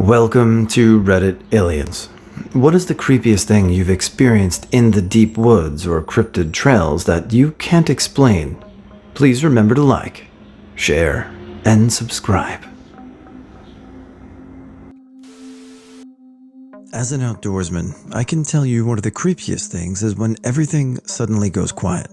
Welcome to Reddit Aliens. What is the creepiest thing you've experienced in the deep woods or cryptid trails that you can't explain? Please remember to like, share, and subscribe. As an outdoorsman, I can tell you one of the creepiest things is when everything suddenly goes quiet.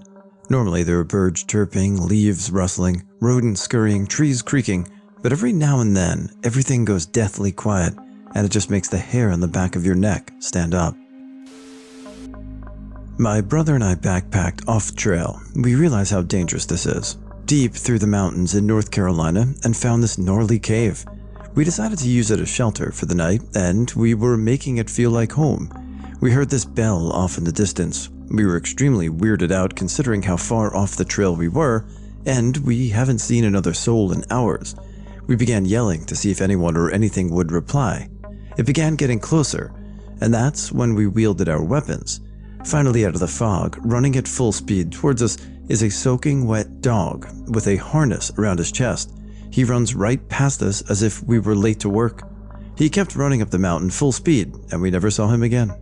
Normally there are birds chirping, leaves rustling, rodents scurrying, trees creaking, but every now and then everything goes deathly quiet and it just makes the hair on the back of your neck stand up. My brother and I backpacked off trail. We realized how dangerous this is. Deep through the mountains in North Carolina and found this gnarly cave. We decided to use it as shelter for the night and we were making it feel like home. We heard this bell off in the distance. We were extremely weirded out considering how far off the trail we were, and we haven't seen another soul in hours. We began yelling to see if anyone or anything would reply. It began getting closer, and that's when we wielded our weapons. Finally out of the fog, running at full speed towards us is a soaking wet dog with a harness around his chest. He runs right past us as if we were late to work. He kept running up the mountain full speed, and we never saw him again.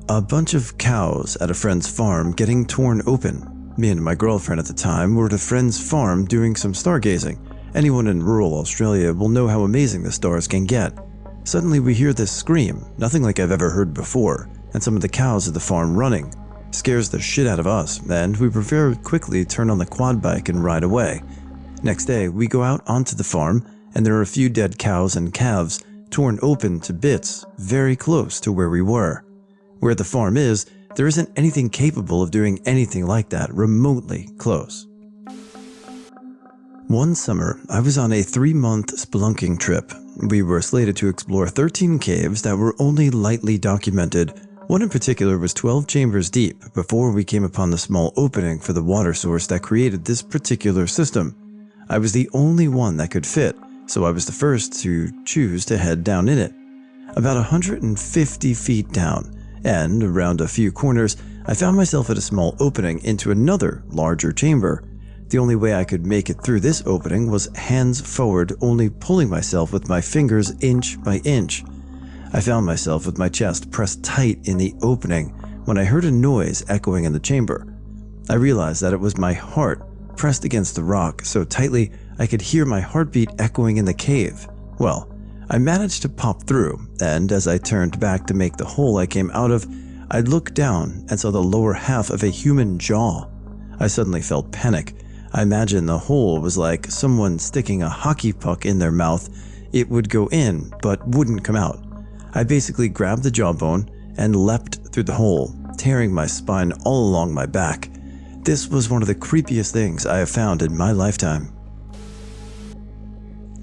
A bunch of cows at a friend's farm getting torn open. Me and my girlfriend at the time were at a friend's farm doing some stargazing. Anyone in rural Australia will know how amazing the stars can get. Suddenly we hear this scream, nothing like I've ever heard before, and some of the cows at the farm running. Scares the shit out of us, and we very quickly turn on the quad bike and ride away. Next day, we go out onto the farm, and there are a few dead cows and calves torn open to bits very close to where we were. Where the farm is, there isn't anything capable of doing anything like that remotely close. One summer, I was on a 3-month spelunking trip. We were slated to explore 13 caves that were only lightly documented. One in particular was 12 chambers deep before we came upon the small opening for the water source that created this particular system. I was the only one that could fit, so I was the first to choose to head down in it. About 150 feet down, and around a few corners, I found myself at a small opening into another larger chamber. The only way I could make it through this opening was hands forward, only pulling myself with my fingers inch by inch. I found myself with my chest pressed tight in the opening when I heard a noise echoing in the chamber. I realized that it was my heart pressed against the rock so tightly I could hear my heartbeat echoing in the cave. Well, I managed to pop through, and as I turned back to make the hole I came out of, I looked down and saw the lower half of a human jaw. I suddenly felt panic. I imagined the hole was like someone sticking a hockey puck in their mouth. It would go in, but wouldn't come out. I basically grabbed the jawbone and leapt through the hole, tearing my spine all along my back. This was one of the creepiest things I have found in my lifetime.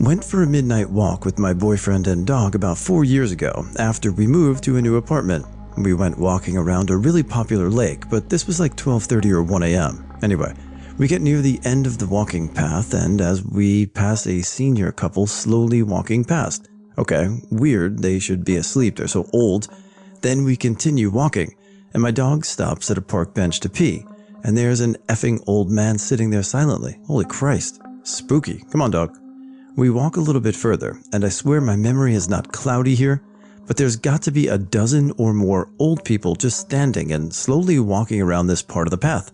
Went for a midnight walk with my boyfriend and dog about 4 years ago after we moved to a new apartment. We went walking around a really popular lake, but this was like 12:30 or 1 a.m. Anyway, we get near the end of the walking path, and as we pass a senior couple slowly walking past. Okay, weird, they should be asleep, they're so old. Then we continue walking, and my dog stops at a park bench to pee, and there's an effing old man sitting there silently. Holy Christ, spooky. Come on, dog. We walk a little bit further, and I swear my memory is not cloudy here, but there's got to be a dozen or more old people just standing and slowly walking around this part of the path.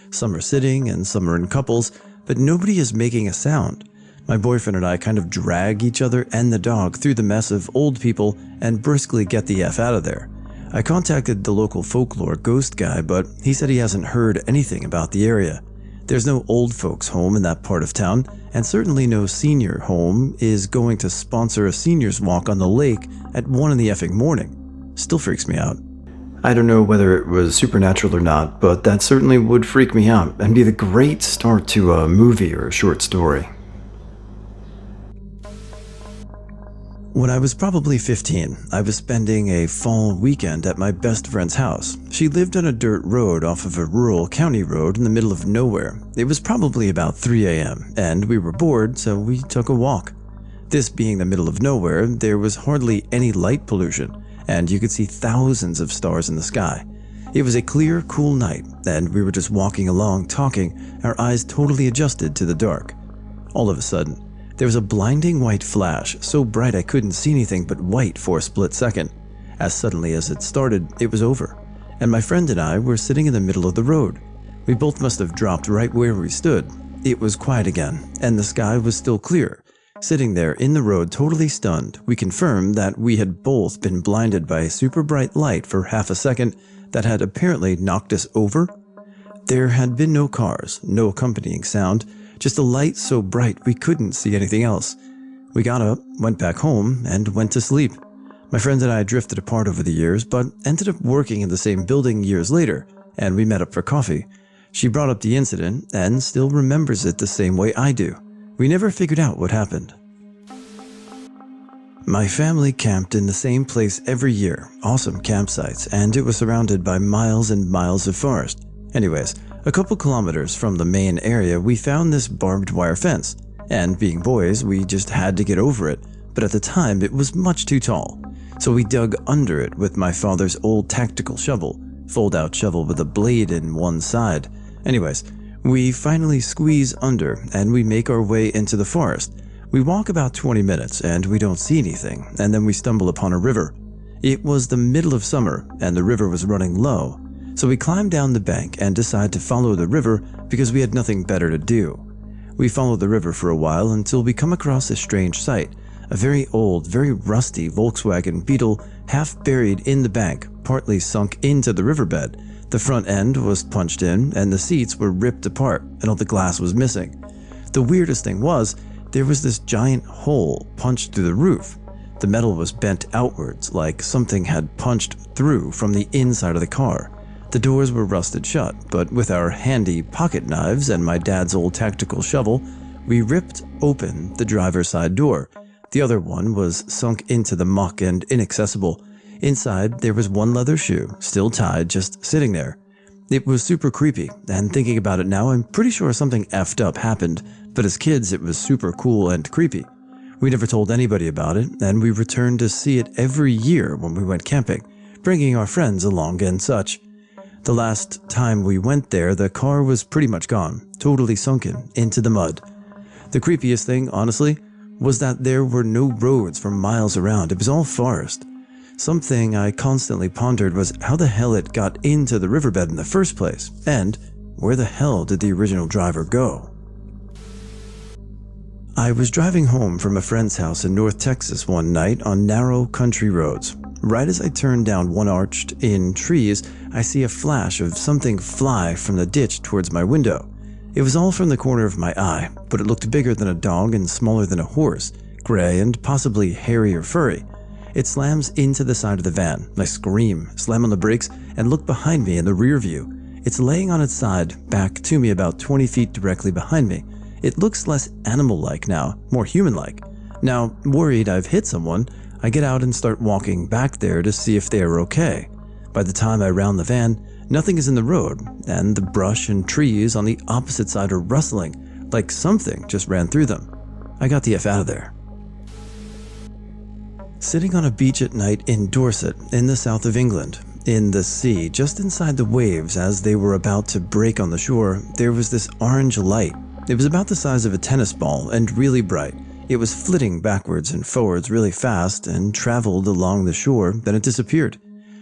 Some are sitting and some are in couples, but nobody is making a sound. My boyfriend and I kind of drag each other and the dog through the mess of old people and briskly get the F out of there. I contacted the local folklore ghost guy, but he said he hasn't heard anything about the area. There's no old folks home in that part of town, and certainly no senior home is going to sponsor a seniors walk on the lake at 1 in the effing morning. Still freaks me out. I don't know whether it was supernatural or not, but that certainly would freak me out and be the great start to a movie or a short story. When I was probably 15, I was spending a fall weekend at my best friend's house. She lived on a dirt road off of a rural county road in the middle of nowhere. It was probably about 3 a.m., and we were bored, so we took a walk. This being the middle of nowhere, there was hardly any light pollution, and you could see thousands of stars in the sky. It was a clear, cool night, and we were just walking along talking, our eyes totally adjusted to the dark. All of a sudden, There was a blinding white flash, so bright I couldn't see anything but white for a split second. As suddenly as it started, it was over, and my friend and I were sitting in the middle of the road. We both must have dropped right where we stood. It was quiet again, and the sky was still clear. Sitting there in the road, totally stunned, we confirmed that we had both been blinded by a super bright light for half a second that had apparently knocked us over. There had been no cars, no accompanying sound, just a light so bright we couldn't see anything else. We got up, went back home, and went to sleep. My friend and I drifted apart over the years, but ended up working in the same building years later, and we met up for coffee. She brought up the incident and still remembers it the same way I do. We never figured out what happened. My family camped in the same place every year, awesome campsites, and it was surrounded by miles and miles of forest. Anyways, a couple kilometers from the main area, we found this barbed wire fence, and being boys, we just had to get over it, but at the time it was much too tall. So we dug under it with my father's old tactical shovel, fold-out shovel with a blade in one side. Anyways, we finally squeeze under and we make our way into the forest. We walk about 20 minutes and we don't see anything, and then we stumble upon a river. It was the middle of summer and the river was running low, so we climb down the bank and decide to follow the river because we had nothing better to do. We follow the river for a while until we come across a strange sight, a very old, very rusty Volkswagen Beetle half buried in the bank, partly sunk into the riverbed. The front end was punched in and the seats were ripped apart and all the glass was missing. The weirdest thing was, there was this giant hole punched through the roof. The metal was bent outwards like something had punched through from the inside of the car. The doors were rusted shut, but with our handy pocket knives and my dad's old tactical shovel, we ripped open the driver's side door. The other one was sunk into the muck and inaccessible. Inside, there was one leather shoe, still tied, just sitting there. It was super creepy, and thinking about it now, I'm pretty sure something effed up happened, but as kids, it was super cool and creepy. We never told anybody about it, and we returned to see it every year when we went camping, bringing our friends along and such. The last time we went there, the car was pretty much gone, totally sunken into the mud. The creepiest thing, honestly, was that there were no roads for miles around. It was all forest. Something I constantly pondered was how the hell it got into the riverbed in the first place, and where the hell did the original driver go? I was driving home from a friend's house in North Texas one night on narrow country roads. Right as I turned down one arched-in trees, I see a flash of something fly from the ditch towards my window. It was all from the corner of my eye, but it looked bigger than a dog and smaller than a horse, gray and possibly hairy or furry. It slams into the side of the van. I scream, slam on the brakes, and look behind me in the rear view. It's laying on its side, back to me about 20 feet directly behind me. It looks less animal-like now, more human-like. Now, worried I've hit someone, I get out and start walking back there to see if they are okay. By the time I round the van, nothing is in the road, and the brush and trees on the opposite side are rustling, like something just ran through them. I got the F out of there. Sitting on a beach at night in Dorset, in the south of England, in the sea, just inside the waves as they were about to break on the shore, there was this orange light. It was about the size of a tennis ball and really bright. It was flitting backwards and forwards really fast and traveled along the shore, then it disappeared.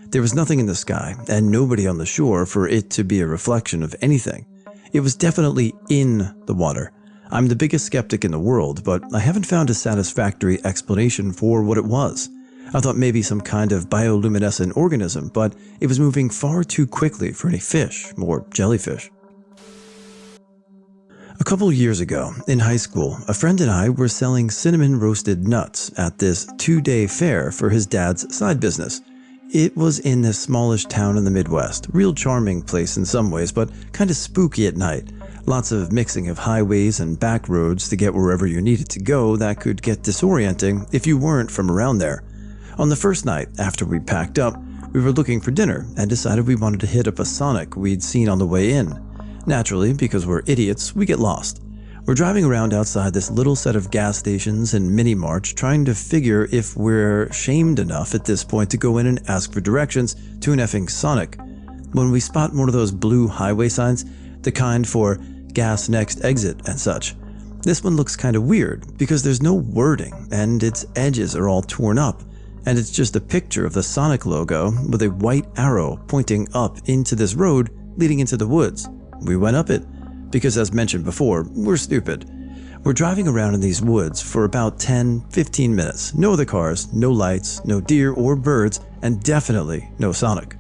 There was nothing in the sky and nobody on the shore for it to be a reflection of anything. It was definitely in the water. I'm the biggest skeptic in the world, but I haven't found a satisfactory explanation for what it was. I thought maybe some kind of bioluminescent organism, but it was moving far too quickly for any fish or jellyfish. A couple years ago, in high school, a friend and I were selling cinnamon roasted nuts at this 2-day fair for his dad's side business. It was in this smallish town in the Midwest, real charming place in some ways, but kind of spooky at night. Lots of mixing of highways and back roads to get wherever you needed to go that could get disorienting if you weren't from around there. On the first night, after we packed up, we were looking for dinner and decided we wanted to hit up a Sonic we'd seen on the way in. Naturally, because we're idiots, we get lost. We're driving around outside this little set of gas stations and mini-marts trying to figure if we're shamed enough at this point to go in and ask for directions to an effing Sonic. When we spot one of those blue highway signs, the kind for gas next exit and such. This one looks kind of weird because there's no wording and its edges are all torn up, and it's just a picture of the Sonic logo with a white arrow pointing up into this road leading into the woods. We went up it because, as mentioned before, we're stupid. We're driving around in these woods for about 10-15 minutes. No other cars, no lights, no deer or birds, and definitely no Sonic.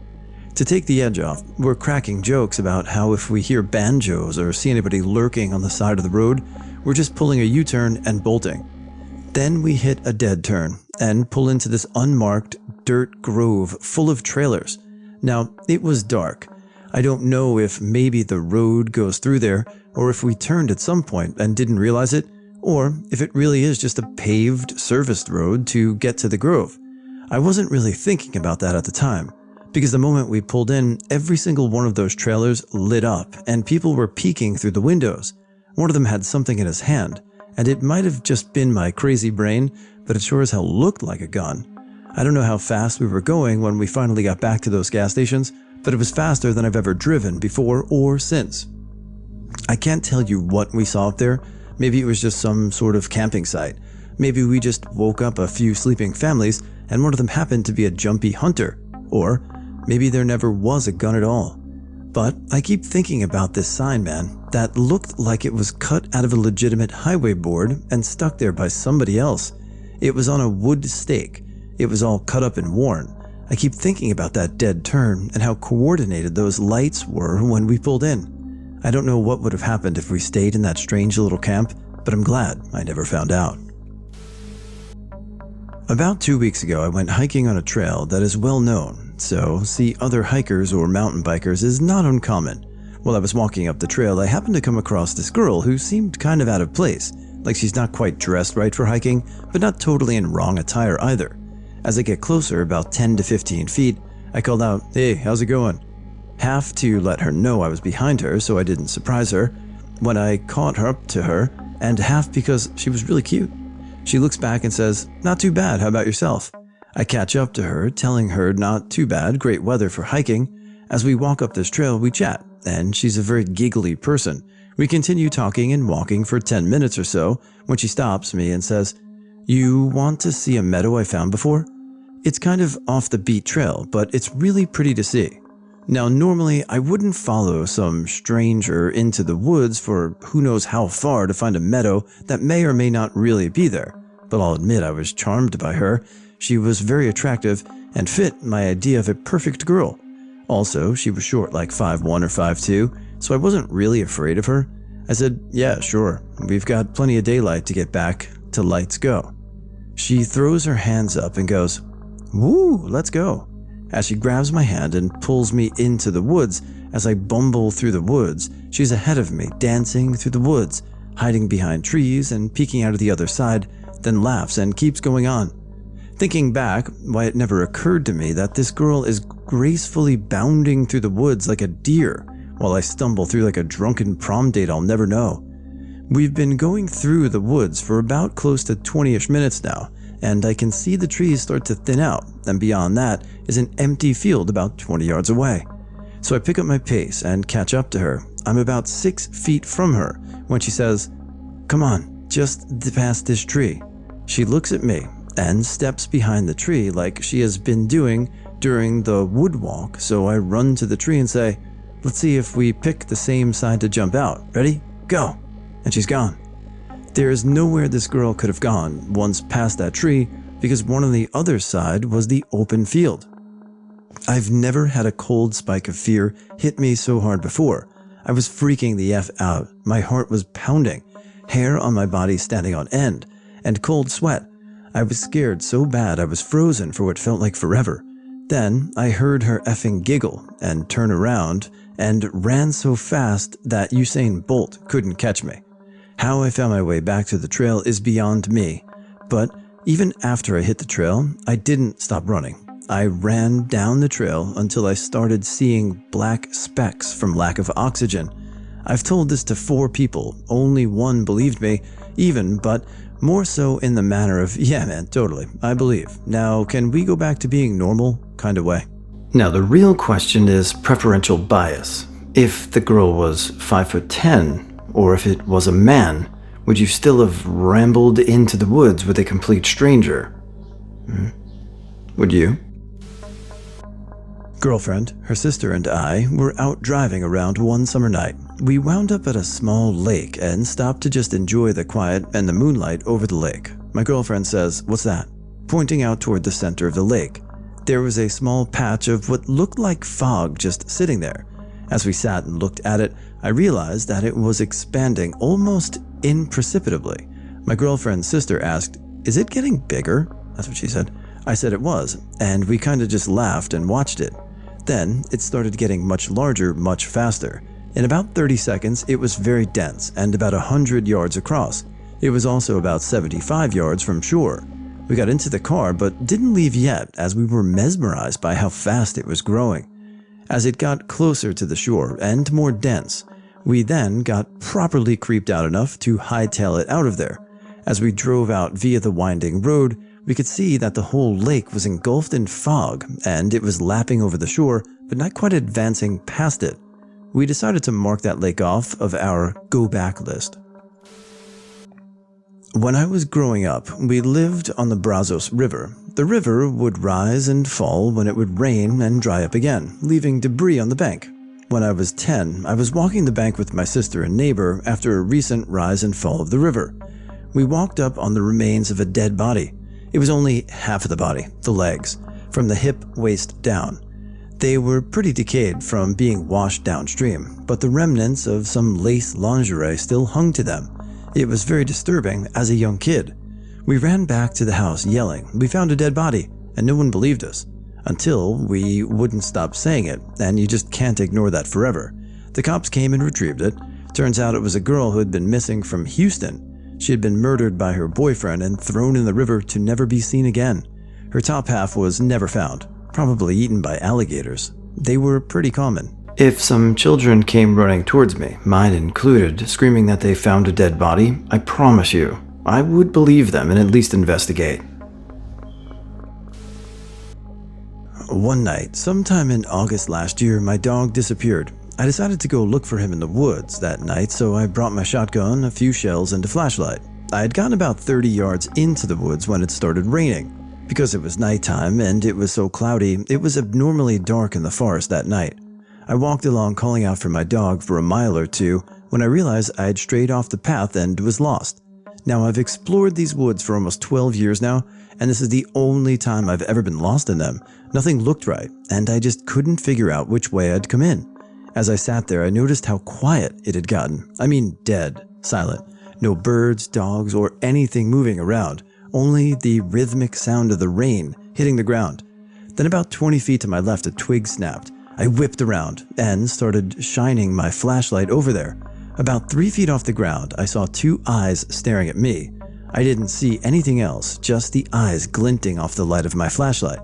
To take the edge off, we're cracking jokes about how if we hear banjos or see anybody lurking on the side of the road, we're just pulling a U-turn and bolting. Then we hit a dead turn and pull into this unmarked dirt grove full of trailers. Now, it was dark. I don't know if maybe the road goes through there, or if we turned at some point and didn't realize it, or if it really is just a paved, serviced road to get to the grove. I wasn't really thinking about that at the time, because the moment we pulled in, every single one of those trailers lit up and people were peeking through the windows. One of them had something in his hand, and it might have just been my crazy brain, but it sure as hell looked like a gun. I don't know how fast we were going when we finally got back to those gas stations, but it was faster than I've ever driven before or since. I can't tell you what we saw up there. Maybe it was just some sort of camping site. Maybe we just woke up a few sleeping families and one of them happened to be a jumpy hunter. Or maybe there never was a gun at all. But I keep thinking about this sign, man, that looked like it was cut out of a legitimate highway board and stuck there by somebody else. It was on a wood stake. It was all cut up and worn. I keep thinking about that dead turn and how coordinated those lights were when we pulled in. I don't know what would have happened if we stayed in that strange little camp, but I'm glad I never found out. About 2 weeks ago, I went hiking on a trail that is well known, so see other hikers or mountain bikers is not uncommon. While I was walking up the trail, I happened to come across this girl who seemed kind of out of place, like she's not quite dressed right for hiking, but not totally in wrong attire either. As I get closer, about 10 to 15 feet, I called out, "Hey, how's it going?" Half to let her know I was behind her so I didn't surprise her when I caught her up to her, and half because she was really cute. She looks back and says, "Not too bad, how about yourself?" I catch up to her, telling her not too bad, great weather for hiking. As we walk up this trail, we chat, and she's a very giggly person. We continue talking and walking for 10 minutes or so when she stops me and says, "You want to see a meadow I found before? It's kind of off the beat trail, but it's really pretty to see." Now, normally I wouldn't follow some stranger into the woods for who knows how far to find a meadow that may or may not really be there, but I'll admit I was charmed by her. She was very attractive and fit my idea of a perfect girl. Also, she was short, like 5'1" or 5'2", so I wasn't really afraid of her. I said, "Yeah, sure, we've got plenty of daylight to get back to lights go." She throws her hands up and goes, "Woo, let's go," as she grabs my hand and pulls me into the woods. As I bumble through the woods, she's ahead of me, dancing through the woods, hiding behind trees and peeking out of the other side, then laughs and keeps going on. Thinking back, why it never occurred to me that this girl is gracefully bounding through the woods like a deer, while I stumble through like a drunken prom date I'll never know. We've been going through the woods for about close to 20-ish minutes now, and I can see the trees start to thin out, and beyond that is an empty field about 20 yards away. So I pick up my pace and catch up to her. I'm about 6 feet from her when she says, "Come on, just past this tree." She looks at me and steps behind the tree like she has been doing during the wood walk, so I run to the tree and say, "Let's see if we pick the same side to jump out. Ready? Go!" And she's gone. There is nowhere this girl could have gone once past that tree because one on the other side was the open field. I've never had a cold spike of fear hit me so hard before. I was freaking the F out. My heart was pounding, hair on my body standing on end, and cold sweat. I was scared so bad I was frozen for what felt like forever. Then I heard her effing giggle and turn around and ran so fast that Usain Bolt couldn't catch me. How I found my way back to the trail is beyond me, but even after I hit the trail, I didn't stop running. I ran down the trail until I started seeing black specks from lack of oxygen. I've told this to 4 people, only one believed me, but more so in the manner of, "Yeah man, totally, I believe. Now can we go back to being normal kind of way?" Now the real question is preferential bias. If the girl was 5'10", or if it was a man, would you still have rambled into the woods with a complete stranger? Would you? Girlfriend, her sister, and I were out driving around one summer night. We wound up at a small lake and stopped to just enjoy the quiet and the moonlight over the lake. My girlfriend says, "What's that?" pointing out toward the center of the lake. There was a small patch of what looked like fog just sitting there. As we sat and looked at it, I realized that it was expanding almost imperceptibly. My girlfriend's sister asked, "Is it getting bigger?" That's what she said. I said it was, and we kind of just laughed and watched it. Then it started getting much larger, much faster. In about 30 seconds, it was very dense and about 100 yards across. It was also about 75 yards from shore. We got into the car but didn't leave yet, as we were mesmerized by how fast it was growing. As it got closer to the shore and more dense, we then got properly creeped out enough to hightail it out of there. As we drove out via the winding road, we could see that the whole lake was engulfed in fog and it was lapping over the shore but not quite advancing past it. We decided to mark that lake off of our go-back list. When I was growing up, we lived on the Brazos River. The river would rise and fall when it would rain and dry up again, leaving debris on the bank. When I was 10, I was walking the bank with my sister and neighbor after a recent rise and fall of the river. We walked up on the remains of a dead body. It was only half of the body, the legs, from the hip waist down. They were pretty decayed from being washed downstream, but the remnants of some lace lingerie still hung to them. It was very disturbing as a young kid. We ran back to the house yelling, "We found a dead body," and no one believed us. Until we wouldn't stop saying it, and you just can't ignore that forever. The cops came and retrieved it. Turns out it was a girl who had been missing from Houston. She had been murdered by her boyfriend and thrown in the river to never be seen again. Her top half was never found, probably eaten by alligators. They were pretty common. If some children came running towards me, mine included, screaming that they found a dead body, I promise you, I would believe them and at least investigate. One night, sometime in August last year, my dog disappeared. I decided to go look for him in the woods that night, so I brought my shotgun, a few shells, and a flashlight. I had gotten about 30 yards into the woods when it started raining. Because it was nighttime and it was so cloudy, it was abnormally dark in the forest that night. I walked along calling out for my dog for a mile or two when I realized I had strayed off the path and was lost. Now, I've explored these woods for almost 12 years now, and this is the only time I've ever been lost in them. Nothing looked right, and I just couldn't figure out which way I'd come in. As I sat there, I noticed how quiet it had gotten. I mean dead, silent. No birds, dogs, or anything moving around. Only the rhythmic sound of the rain hitting the ground. Then about 20 feet to my left, a twig snapped. I whipped around and started shining my flashlight over there. About 3 feet off the ground, I saw two eyes staring at me. I didn't see anything else, just the eyes glinting off the light of my flashlight.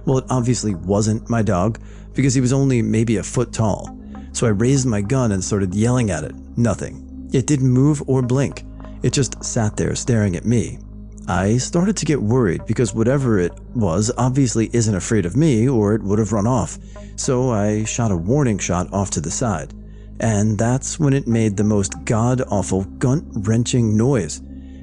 Well, it obviously wasn't my dog, because he was only maybe a foot tall. So I raised my gun and started yelling at it. Nothing. It didn't move or blink. It just sat there staring at me. I started to get worried because whatever it was obviously isn't afraid of me or it would have run off. So I shot a warning shot off to the side. And that's when it made the most god-awful, gut-wrenching noise.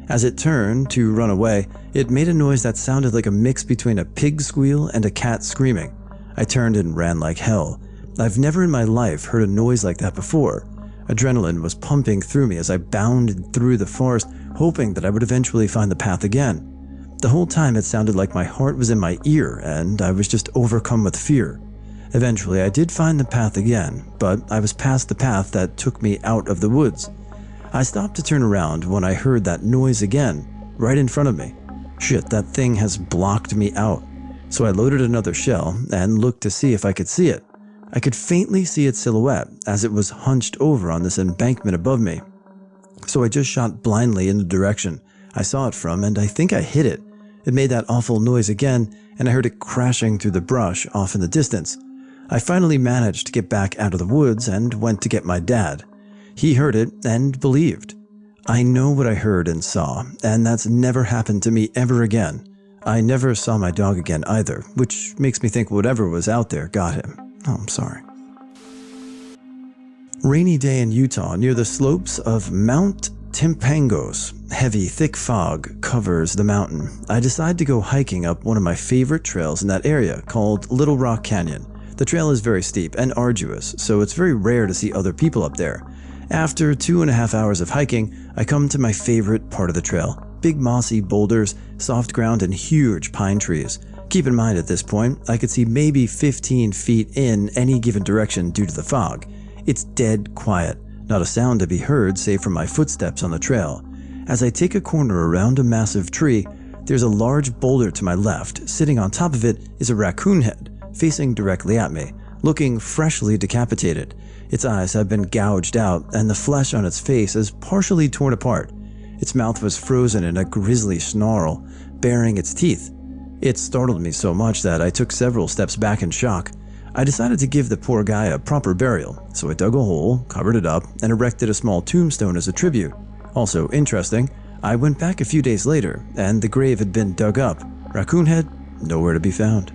As it turned to run away, it made a noise that sounded like a mix between a pig squeal and a cat screaming. I turned and ran like hell. I've never in my life heard a noise like that before. Adrenaline was pumping through me as I bounded through the forest, hoping that I would eventually find the path again. The whole time it sounded like my heart was in my ear and I was just overcome with fear. Eventually I did find the path again, but I was past the path that took me out of the woods. I stopped to turn around when I heard that noise again, right in front of me. Shit, that thing has blocked me out. So I loaded another shell and looked to see if I could see it. I could faintly see its silhouette as it was hunched over on this embankment above me. So I just shot blindly in the direction I saw it from, and I think I hit it. It made that awful noise again, and I heard it crashing through the brush off in the distance. I finally managed to get back out of the woods and went to get my dad. He heard it and believed. I know what I heard and saw, and that's never happened to me ever again. I never saw my dog again either, which makes me think whatever was out there got him. Oh, I'm sorry. Rainy day in Utah near the slopes of Mount Timpangos. Heavy, thick fog covers the mountain. I decide to go hiking up one of my favorite trails in that area called Little Rock Canyon. The trail is very steep and arduous, so it's very rare to see other people up there. After 2.5 hours of hiking, I come to my favorite part of the trail. Big mossy boulders, soft ground, and huge pine trees. Keep in mind at this point, I could see maybe 15 feet in any given direction due to the fog. It's dead quiet, not a sound to be heard save from my footsteps on the trail. As I take a corner around a massive tree, there's a large boulder to my left. Sitting on top of it is a raccoon head, facing directly at me, looking freshly decapitated. Its eyes have been gouged out, and the flesh on its face is partially torn apart. Its mouth was frozen in a grisly snarl, baring its teeth. It startled me so much that I took several steps back in shock. I decided to give the poor guy a proper burial, so I dug a hole, covered it up, and erected a small tombstone as a tribute. Also interesting, I went back a few days later, and the grave had been dug up. Raccoon head, nowhere to be found.